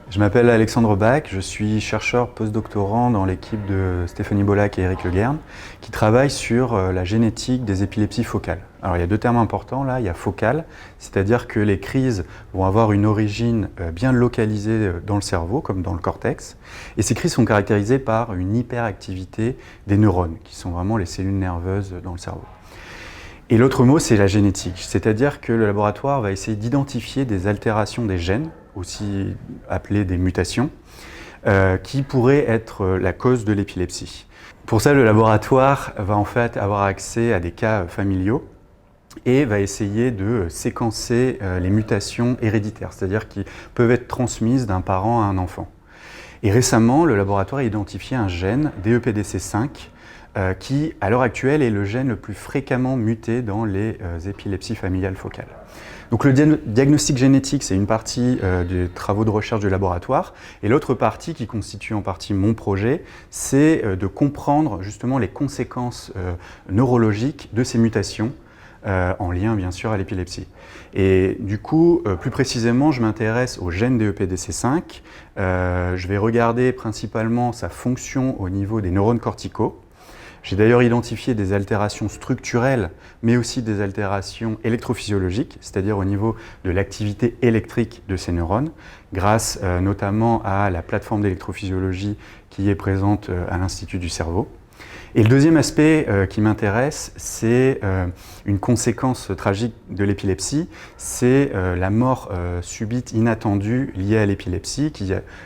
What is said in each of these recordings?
Je m'appelle Alexandre Bach, je suis chercheur postdoctorant dans l'équipe de Stéphanie Bollack et Éric Leguerne qui travaillent sur la génétique des épilepsies focales. Alors il y a deux termes importants là, il y a focale, c'est-à-dire que les crises vont avoir une origine bien localisée dans le cerveau, comme dans le cortex, et ces crises sont caractérisées par une hyperactivité des neurones, qui sont vraiment les cellules nerveuses dans le cerveau. Et l'autre mot, c'est la génétique, c'est-à-dire que le laboratoire va essayer d'identifier des altérations des gènes, aussi appelées des mutations, qui pourraient être la cause de l'épilepsie. Pour ça, le laboratoire va en fait avoir accès à des cas familiaux et va essayer de séquencer les mutations héréditaires, c'est-à-dire qui peuvent être transmises d'un parent à un enfant. Et récemment, le laboratoire a identifié un gène, DEPDC5, qui, à l'heure actuelle, est le gène le plus fréquemment muté dans les épilepsies familiales focales. Donc le diagnostic génétique, c'est une partie des travaux de recherche du laboratoire, et l'autre partie, qui constitue en partie mon projet, c'est de comprendre justement les conséquences neurologiques de ces mutations, en lien bien sûr à l'épilepsie. Et du coup, plus précisément, je m'intéresse au gène DEPDC5. Je vais regarder principalement sa fonction au niveau des neurones corticaux. J'ai d'ailleurs identifié des altérations structurelles, mais aussi des altérations électrophysiologiques, c'est-à-dire au niveau de l'activité électrique de ces neurones, grâce notamment à la plateforme d'électrophysiologie qui est présente à l'Institut du cerveau. Et le deuxième aspect qui m'intéresse, c'est une conséquence tragique de l'épilepsie, c'est la mort subite inattendue liée à l'épilepsie,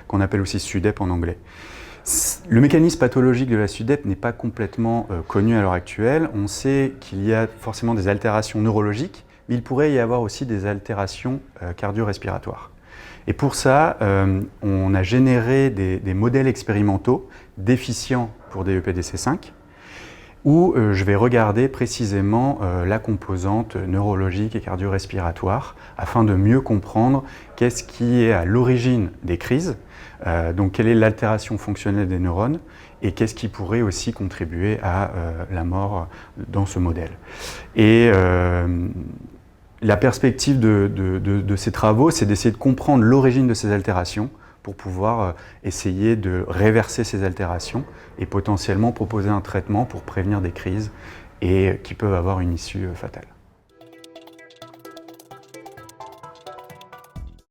qu'on appelle aussi SUDEP en anglais. Le mécanisme pathologique de la SUDEP n'est pas complètement connu à l'heure actuelle. On sait qu'il y a forcément des altérations neurologiques, mais il pourrait y avoir aussi des altérations cardio-respiratoires. Et pour ça, on a généré des modèles expérimentaux déficients pour DEPDC5, où je vais regarder précisément la composante neurologique et cardio-respiratoire afin de mieux comprendre qu'est-ce qui est à l'origine des crises, donc quelle est l'altération fonctionnelle des neurones et qu'est-ce qui pourrait aussi contribuer à la mort dans ce modèle. Et la perspective de ces travaux, c'est d'essayer de comprendre l'origine de ces altérations pour pouvoir essayer de réverser ces altérations et potentiellement proposer un traitement pour prévenir des crises et qui peuvent avoir une issue fatale.